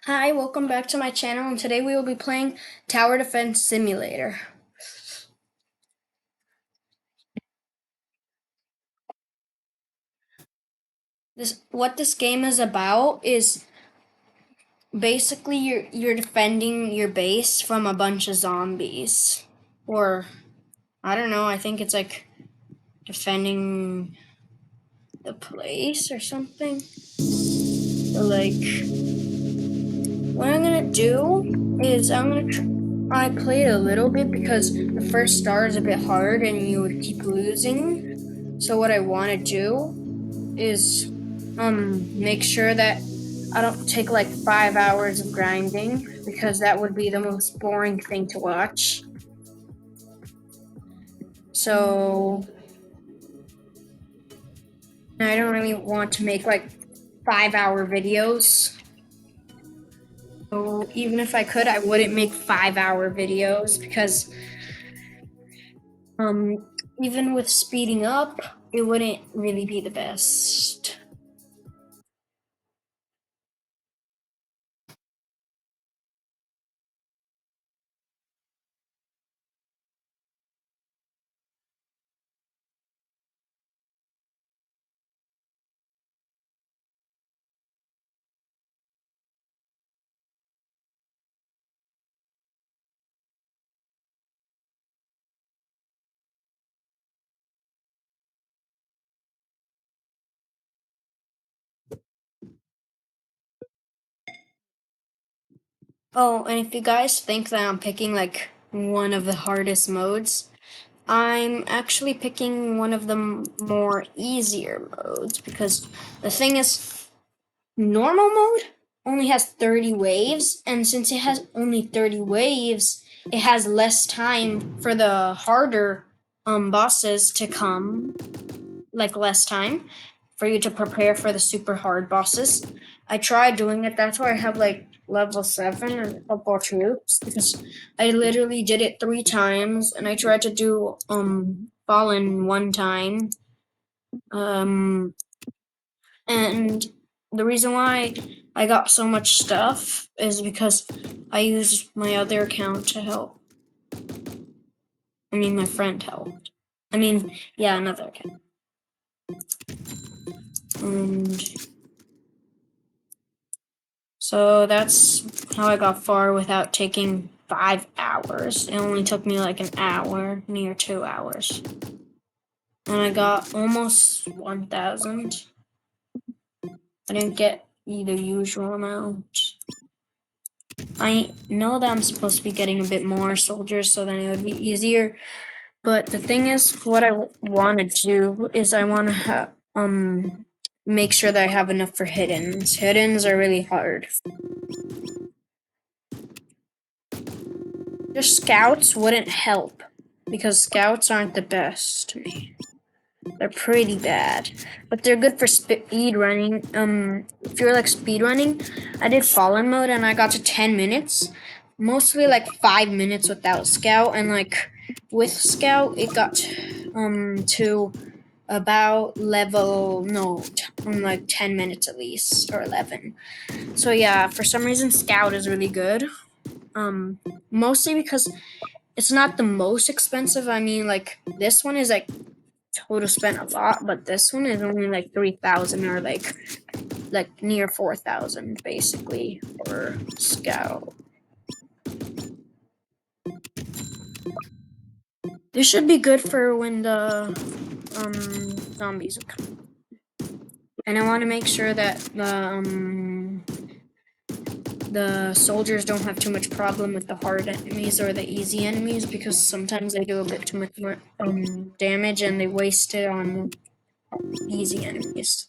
Hi, welcome back to my channel, and today we will be playing Tower Defense Simulator. What this game is about is basically you're defending your base from a bunch of zombies. Or I don't know, I think it's like defending the place or something. So like what I'm gonna do is I played a little bit because the first star is a bit hard and you would keep losing. So what I want to do is make sure that I don't take like 5 hours of grinding because that would be the most boring thing to watch. So I don't really want to make like 5 hour videos. So even if I could, I wouldn't make 5 hour videos because um even with speeding up, it wouldn't really be the best. Oh, and if you guys think that I'm picking like one of the hardest modes, I'm actually picking one of the more easier modes because the thing is, normal mode only has 30 waves, and since it has only 30 waves, it has less time for the harder bosses to come, like less time for you to prepare for the super hard bosses. I tried doing it. That's why I have like level 7 and couple troops because I literally did it 3 times, and I tried to do Fallen one time. Um and the reason why I got so much stuff is because I used my other account to help. I mean, my friend helped. Yeah, another account. And so that's how I got far without taking 5 hours. It only took me like an hour, near 2 hours. And I got almost 1,000. I didn't get the usual amount. I know that I'm supposed to be getting a bit more soldiers so then it would be easier. But the thing is, what I want to do is I want to make sure that I have enough for hiddens. Hiddens are really hard. Just scouts wouldn't help because scouts aren't the best to me. They're pretty bad, but they're good for speed running. If you're like speed running, I did Fallen mode and I got to 10 minutes, mostly like 5 minutes without scout, and like with scout it got to about level like 10 minutes at least, or 11. So yeah, for some reason scout is really good. Mostly because it's not the most expensive. I mean, like this one is like total spent a lot, but this one is only like 3,000 or like near 4,000 basically for scout. This should be good for when the zombies come. And I want to make sure that the soldiers don't have too much problem with the hard enemies or the easy enemies, because sometimes they do a bit too much more damage and they waste it on easy enemies.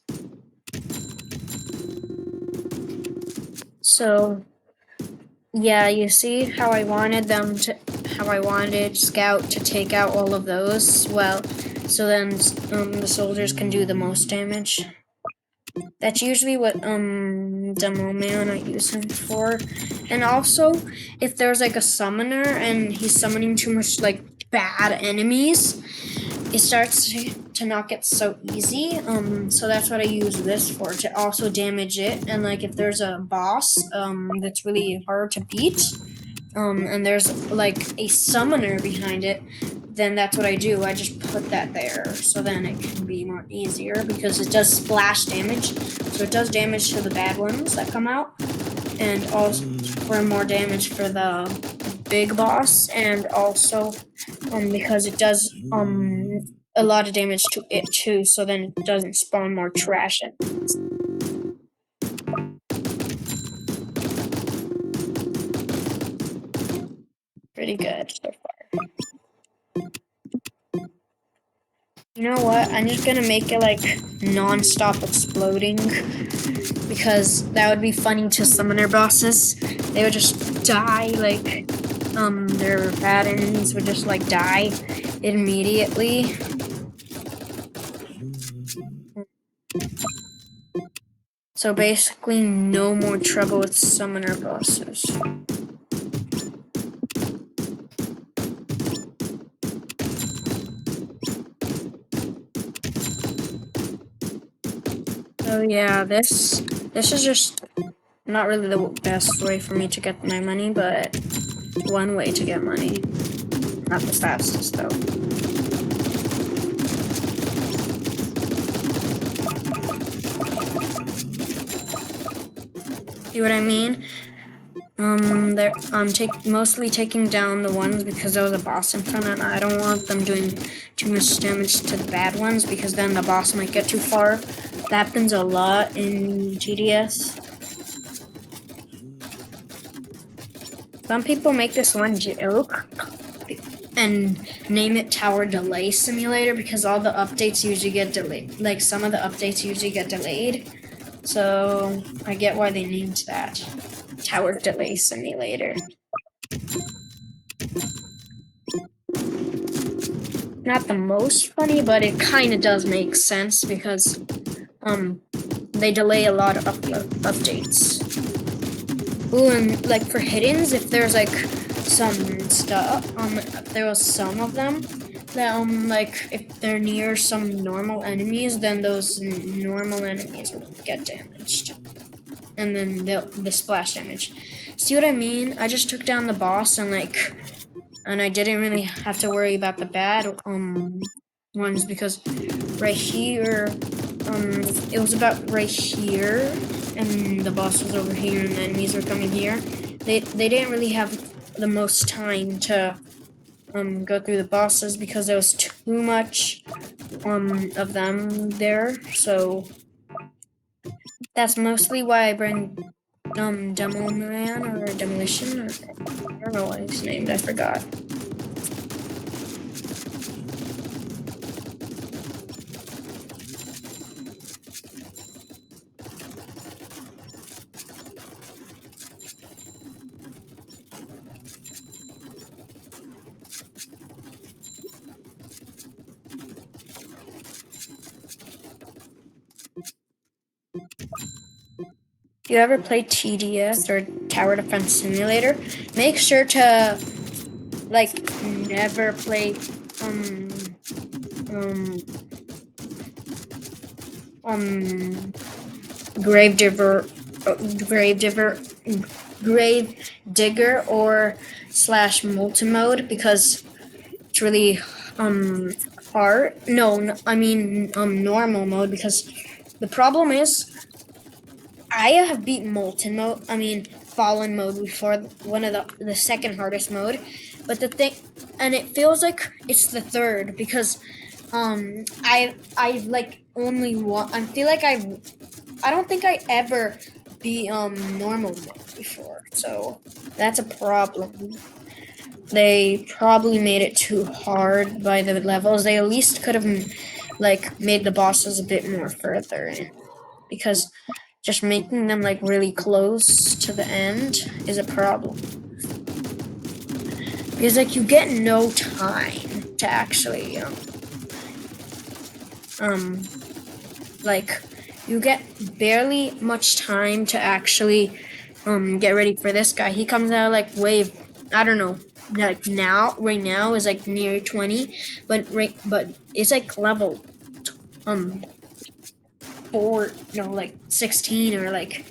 So yeah, you see how I wanted Scout to take out all of those? Well, so then the soldiers can do the most damage. That's usually what Demo Man I use him for. And also, if there's like a summoner and he's summoning too much like bad enemies, it starts to not get so easy. So that's what I use this for, to also damage it. And like if there's a boss that's really hard to beat, and there's like a summoner behind it, then that's what I do. I just put that there, so then it can be more easier because it does splash damage. So it does damage to the bad ones that come out, and also for more damage for the big boss, and also because it does a lot of damage to it too, so then it doesn't spawn more trash enemies. Pretty good so far. You know what? I'm just gonna make it like non-stop exploding, because that would be funny to summoner bosses. They would just die, like their bad enemies would just like die immediately. So basically no more trouble with summoner bosses. So yeah, this is just not really the best way for me to get my money, but one way to get money. Not the fastest though. See what I mean? I'm mostly taking down the ones because there was a boss in front, and I don't want them doing too much damage to the bad ones, because then the boss might get too far. That happens a lot in TDS. Some people make this one joke and name it Tower Delay Simulator, because all the updates usually get delayed. Like some of the updates usually get delayed. So I get why they named that Tower Delay Simulator. Not the most funny, but it kind of does make sense, because they delay a lot of updates. Ooh, and like for hiddens, if there's like some stuff, there was some of them that like if they're near some normal enemies, then those normal enemies will get damaged, and then the splash damage. See what I mean? I just took down the boss, and I didn't really have to worry about the bad ones, because right here it was about right here, and the boss was over here, and the enemies were coming here. They didn't really have the most time to go through the bosses, because there was too much of them there. So that's mostly why I bring Demo Man or Demolition, or I don't know what he's named, I forgot. If you ever play TDS or Tower Defense Simulator, make sure to like never play Grave Digger or / multi-mode, because it's really hard. No, I mean normal mode, because the problem is I have beat molten mode, fallen mode before, one of the second hardest mode, but the thing, and it feels like it's the third, because I like only one. I feel like I don't think I ever beat normal mode before, so that's a problem. They probably made it too hard by the levels. They at least could have like made the bosses a bit more further in, because just making them like really close to the end is a problem. Because like you get no time to actually like you get barely much time to actually get ready for this guy. He comes out like wave, I don't know, like now, right now is like near 20, but it's like level um 4, no, like 16 or like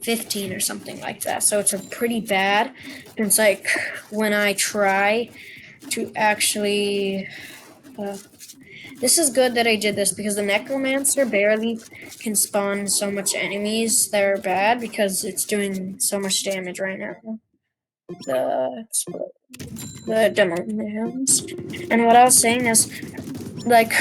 15 or something like that. So it's a pretty bad. It's like when I try to actually. Uh, this is good that I did this because the Necromancer barely can spawn so much enemies that are bad because it's doing so much damage right now. The the demo mounds. And what I was saying is, like,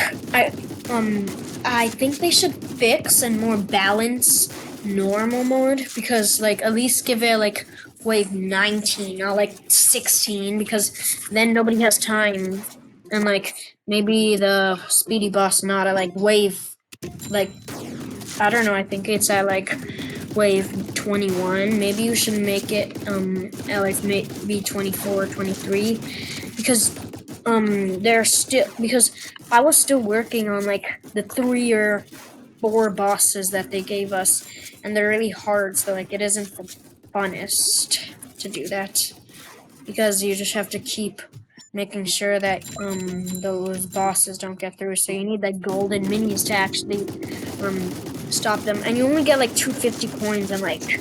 um I think they should fix and more balance normal mode because like at least give it like wave 19, not like 16, because then nobody has time, and like maybe the speedy boss not at like wave, like I don't know, I think it's at like wave 21. Maybe you should make it at like maybe 24 23, because they're still, because I was still working on like the 3 or 4 bosses that they gave us, and they're really hard, so like it isn't the funnest to do that, because you just have to keep making sure that those bosses don't get through. So you need like golden minis to actually stop them, and you only get like 250 coins and like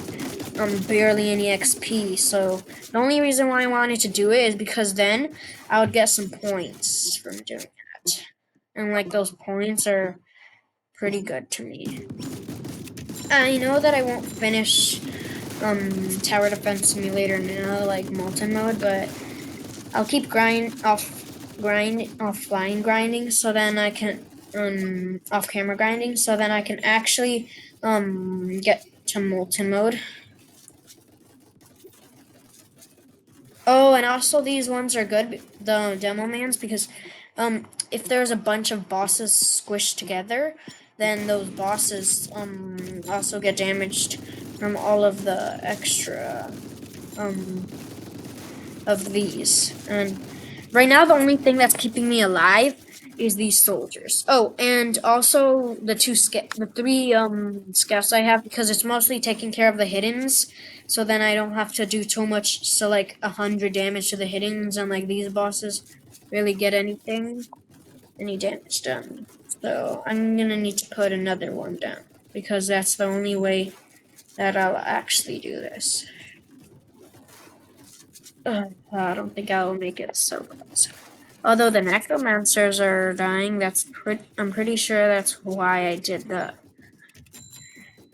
barely any XP. So the only reason why I wanted to do it is because then I would get some points from doing that, and like those points are pretty good to me. I know that I won't finish Tower Defense Simulator now, like Molten mode, but I'll keep offline grinding, so then I can off camera grinding, so then I can actually get to Molten mode. Oh, and also these ones are good, the demo mans, because if there's a bunch of bosses squished together, then those bosses also get damaged from all of the extra of these. And right now the only thing that's keeping me alive is these soldiers. Oh, and also the three scouts I have, because it's mostly taking care of the hiddens, so then I don't have to do too much, so like 100 damage to the hiddens, and like these bosses really get any damage done. So I'm gonna need to put another one down, because that's the only way that I'll actually do this. I don't think I will make it so close. Although the necromancers are dying, I'm pretty sure that's why I did the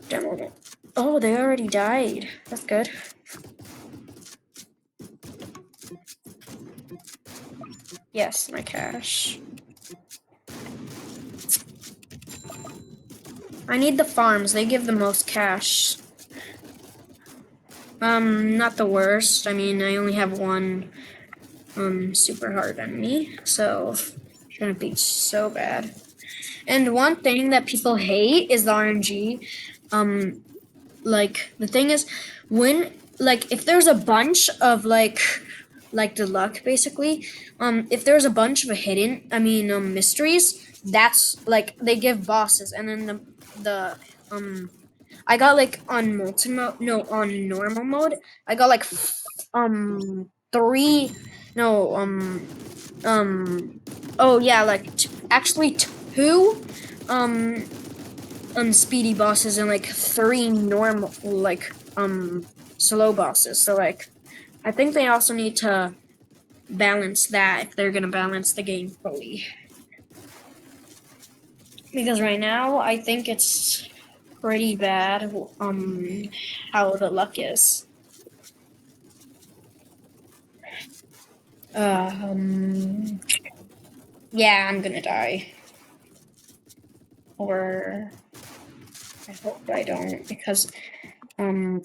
demo. Oh, they already died. That's good. Yes, my cash. I need the farms. They give the most cash. Not the worst. I mean, I only have one super hard enemy, so shouldn't be so bad. And one thing that people hate is the RNG. Like the thing is, when like if there's a bunch of like the luck basically, if there's a bunch of mysteries, that's like they give bosses, and then the I got like on molten mode, no, on normal mode, I got like three, no, oh yeah, like actually two speedy bosses and like 3 normal like slow bosses. So like I think they also need to balance that if they're gonna balance the game fully. Because right now I think it's pretty bad how the luck is. Yeah, I'm gonna die. Or I hope I don't, because I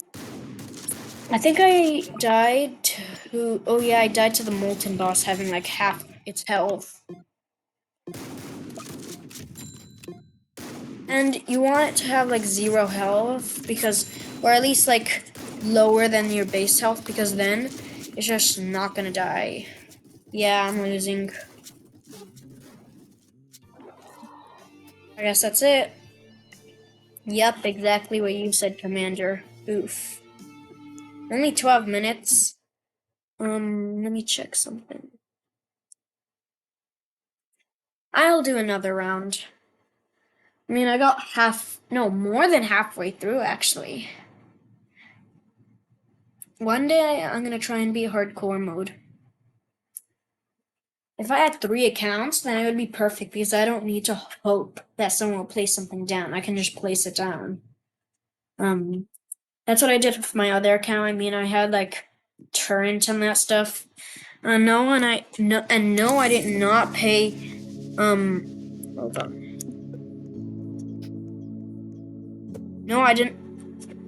think I died to, oh yeah, I died to the molten boss having like half its health. And you want it to have like 0 health, because, or at least like lower than your base health, because then it's just not gonna die. Yeah, I'm losing. I guess that's it. Yep, exactly what you said, Commander. Oof. Only 12 minutes. Let me check something. I'll do another round. I mean, I got more than halfway through, actually. One day, I'm gonna try and be hardcore mode. If I had 3 accounts, then it would be perfect because I don't need to hope that someone will place something down. I can just place it down. That's what I did with my other account. I mean, I had like Torrent and that stuff. No, I did not pay. Hold on. No, I didn't.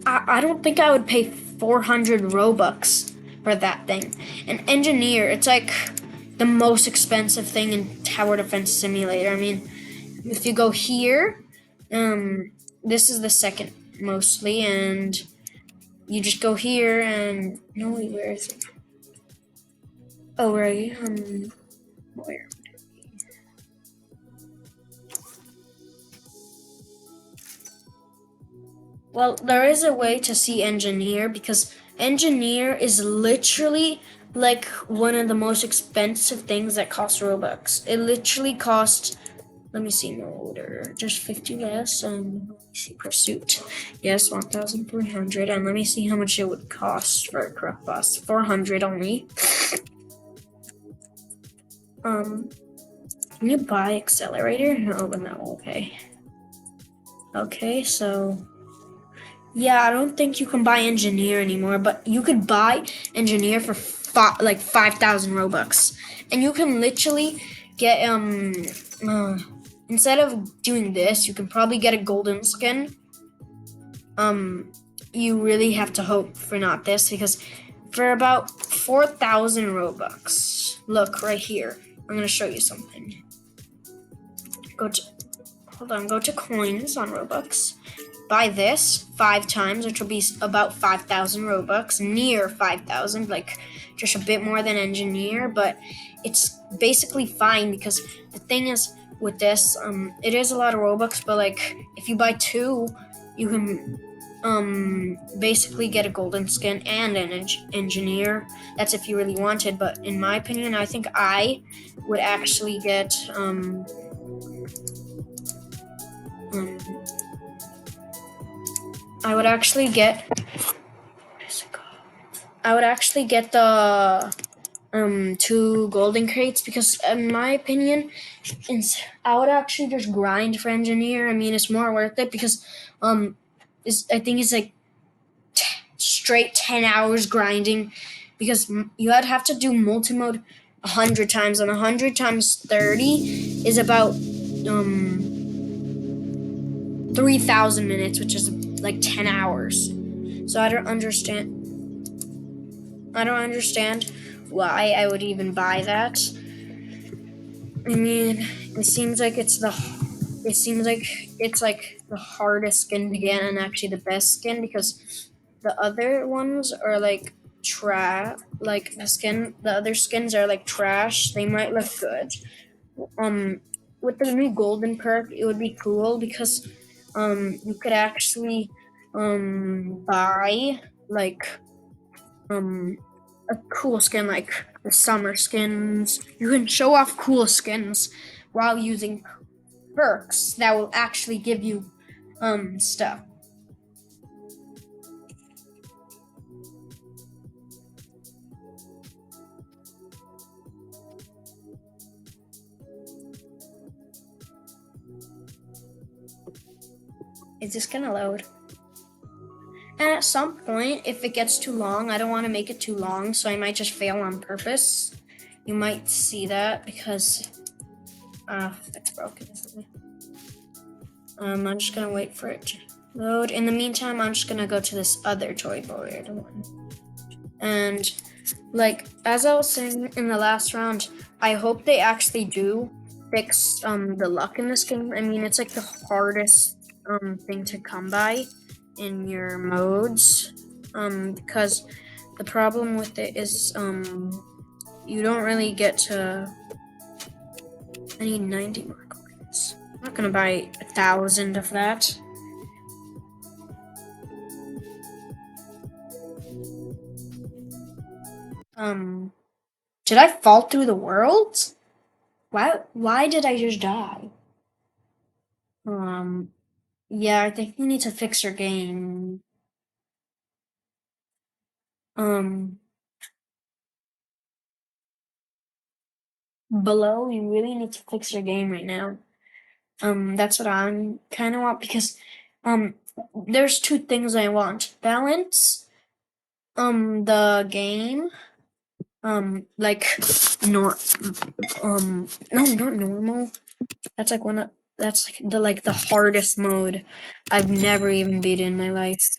I don't think I would pay 400 Robux for that thing. An engineer, it's like the most expensive thing in Tower Defense Simulator. I mean, if you go here, this is the second mostly, and you just go here and no wait, where is it? Oh right, where? Well, there is a way to see engineer because engineer is literally like one of the most expensive things that costs Robux. It literally costs, let me see, no order, just 50 less. Let me see, pursuit. Yes, 1,300. And let me see how much it would cost for a corrupt boss. 400 only. Can you buy accelerator? No, but no, okay. Okay, so yeah, I don't think you can buy engineer anymore, but you could buy engineer for 5,000 Robux, and you can literally get instead of doing this, you can probably get a golden skin. You really have to hope for not this because for about 4,000 Robux, look right here. I'm gonna show you something. Go to coins on Robux. Buy this 5 times, which will be about 5,000 Robux, near 5,000, like just a bit more than engineer, but it's basically fine because the thing is with this, it is a lot of Robux, but like if you buy 2, you can basically get a golden skin and an engineer. That's if you really wanted, but in my opinion, I think I would actually get I would actually get the 2 golden crates because in my opinion I would actually just grind for engineer. I mean, it's more worth it because I think it's like straight 10 hours grinding because you would have to do multi-mode 100 times, and 100 times 30 is about 3,000 minutes, which is like 10 hours. So I don't understand why I would even buy that. I mean, it seems like it's like the hardest skin to get and actually the best skin because the other ones are like like the other skins are like trash. They might look good. With the new golden perk, it would be cool because you could actually buy like a cool skin like the summer skins. You can show off cool skins while using perks that will actually give you stuff. Is this gonna load? And at some point, if it gets too long, I don't want to make it too long, so I might just fail on purpose. You might see that because it's broken, isn't it? I'm just gonna wait for it to load. In the meantime, I'm just gonna go to this other toy board one. And like as I was saying in the last round, I hope they actually do fix the luck in this game. I mean, it's like the hardest thing to come by in your modes because the problem with it is you don't really get to. I need 90 more coins. I'm not gonna buy 1,000 of that. Did I fall through the world? Why did I just die? Um, yeah, I think we need to fix our game. Um, Below, we really need to fix our game right now. That's what I'm kind of want because, um, there's two things I want: balance, the game, like, nor, no, not normal. That's like one of that's like the hardest mode I've never even beat in my life.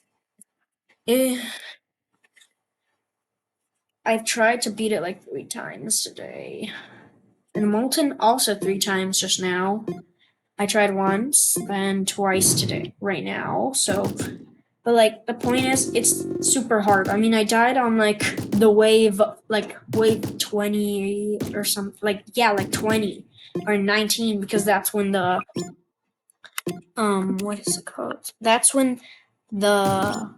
Eh, I've tried to beat it like 3 times today. And Molten also 3 times just now. I tried once and twice today, right now. So, but like the point is, it's super hard. I mean, I died on like the wave, like wave 20 or something. Like yeah, like 20 or 19 because that's when the what is it called? That's when the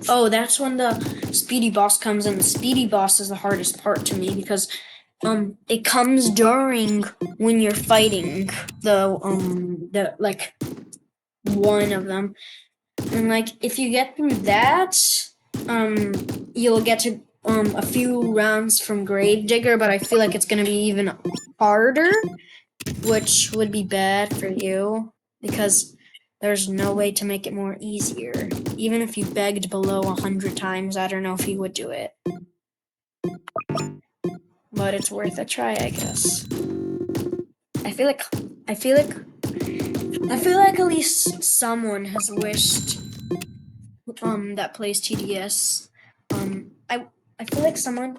that's when the speedy boss comes, and the speedy boss is the hardest part to me because it comes during when you're fighting the like one of them, and like if you get through that, um you'll get to a few rounds from Gravedigger, but I feel like it's gonna be even harder, which would be bad for you because there's no way to make it more easier. Even if you begged below 100 times, I don't know if he would do it. But it's worth a try, I guess. I feel like I feel like I feel like at least someone has wished that plays TDS. I feel like someone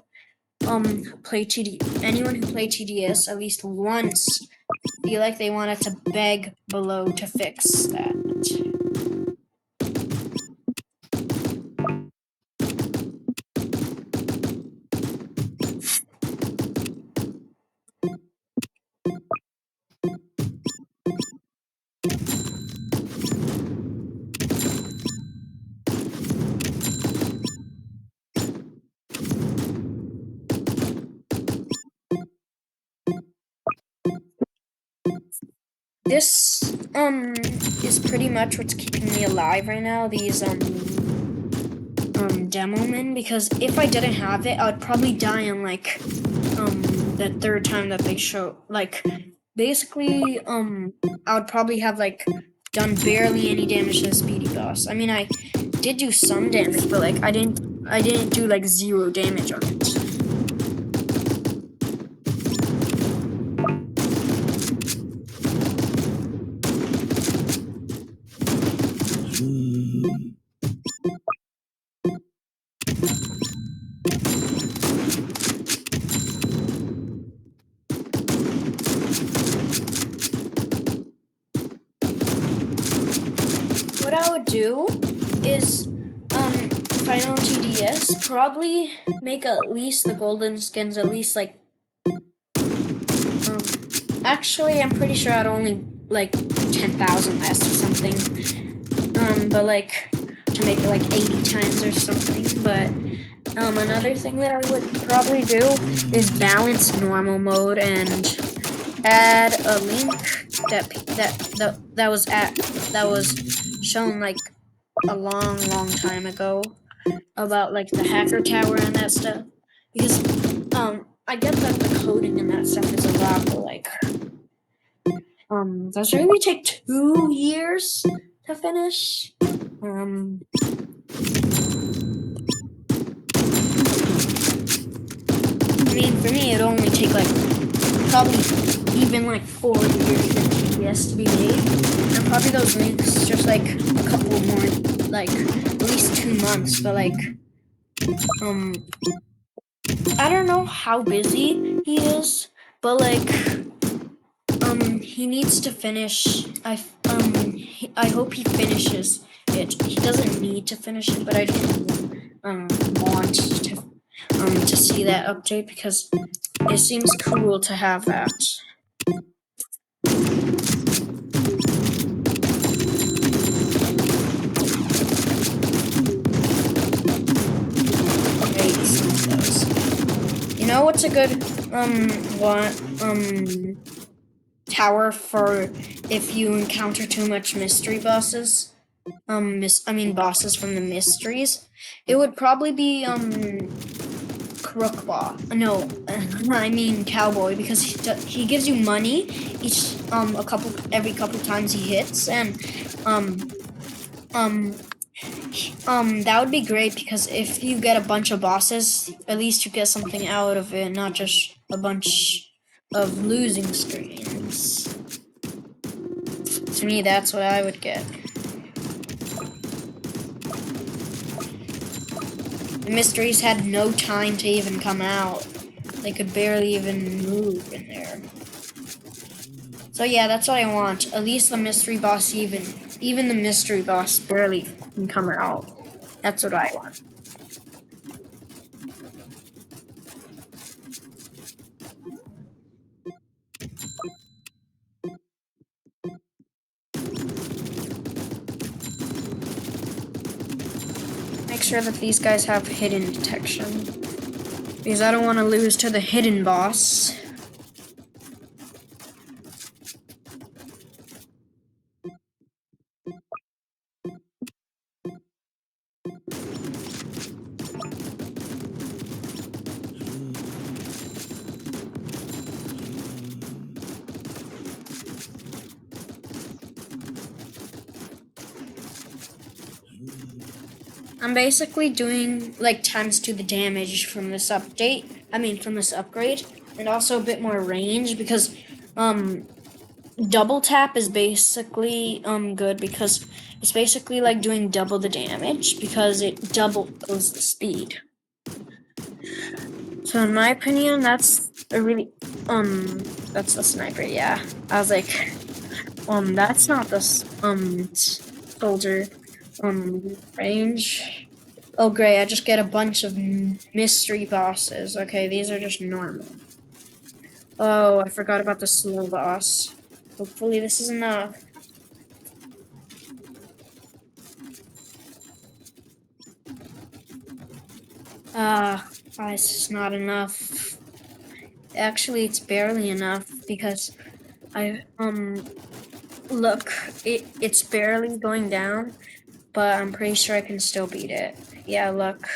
played anyone who played TDS at least once feel like they wanted to beg below to fix that. This is pretty much what's keeping me alive right now, these demo men, because if I didn't have it, I would probably die on like the third time that they show, like basically I would probably have like done barely any damage to the speedy boss. I mean, I did do some damage, but like I didn't do like 0 damage on it. What I would do is, if I own TDS, probably make at least the golden skins at least like, actually I'm pretty sure I'd only like 10,000 less or something, but like to make it like 80 times or something. But another thing that I would probably do is balance normal mode and add a link that was shown like a long time ago about like the hacker tower and that stuff, because I get that the coding and that stuff is a lot, but like does it really take 2 years to finish? I mean, for me, it only take like probably even like 4 years for TPS to be made, and probably those links just like a couple more, like at least 2 months. But like, I don't know how busy he is, but like, he needs to finish. I hope he finishes it. He doesn't need to finish it, but I just want to see that update because it seems cool to have that. know what's a good tower for if you encounter too much mystery bosses? Bosses from the mysteries. It would probably be Crookball. No, I mean Cowboy, because he gives you money each every couple times he hits, and um um that would be great because if you get a bunch of bosses, at least you get something out of it, not just a bunch of losing screens. To me, that's what I would get. The mysteries had no time to even come out. They could barely even move in there. So yeah, that's what I want. At least the mystery boss even the mystery boss barely can come out. That's what I want. Make sure that these guys have hidden detection. Because I don't want to lose to the hidden boss. I'm basically doing like times 2 the damage from this update. From this upgrade, and also a bit more range because double tap is basically good because it's basically like doing double the damage because it doubles the speed. So in my opinion, that's a really that's the sniper. Yeah, I was like, that's not the soldier range. Oh great, I just get a bunch of mystery bosses. Okay, these are just normal. Oh, I forgot about the slow boss. Hopefully this is enough. Guys, it's not enough. Actually, it's barely enough because look, it's barely going down, but I'm pretty sure I can still beat it. Yeah, look.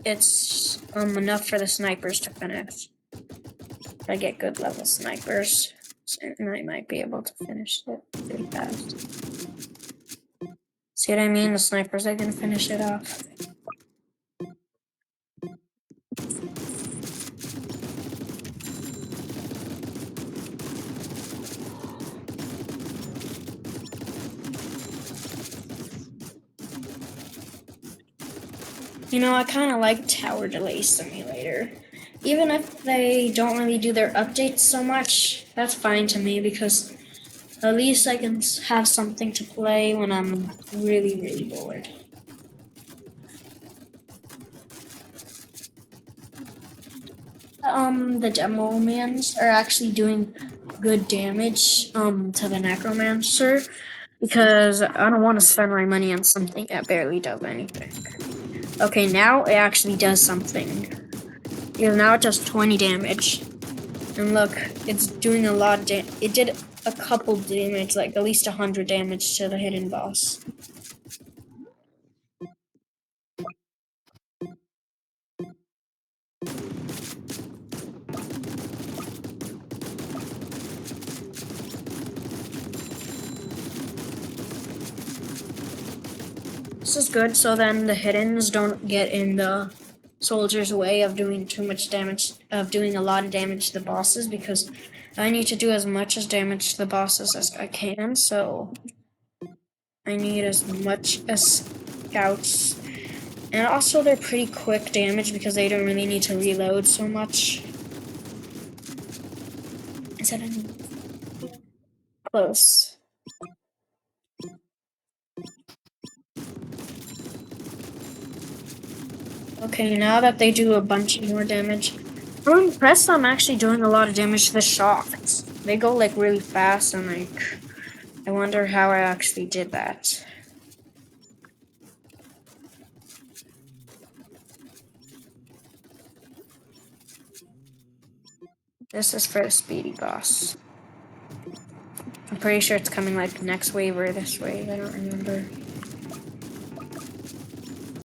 It's enough for the snipers to finish. If I get good level snipers, and I might be able to finish it pretty fast. See what I mean? The snipers are gonna finish it off. You know, I kind of like Tower Delay Simulator. Even if they don't really do their updates so much, that's fine to me because at least I can have something to play when I'm really, really bored. The demo mans are actually doing good damage, to the necromancer because I don't want to spend my money on something that barely does anything. Okay, now it actually does something. Yeah, now it does 20 damage. And look, it's doing a lot of it did a couple damage, like at least 100 damage to the hidden boss. This is good, so then the hiddens don't get in the soldier's way of doing too much damage, of doing a lot of damage to the bosses, because I need to do as much as damage to the bosses as I can, so I need as much as scouts. And also they're pretty quick damage because they don't really need to reload so much. Is that any close? Okay, now that they do a bunch more damage, I'm impressed I'm actually doing a lot of damage to the shots. They go like really fast and like, I wonder how I actually did that. This is for the speedy boss. I'm pretty sure it's coming like next wave or this wave. I don't remember.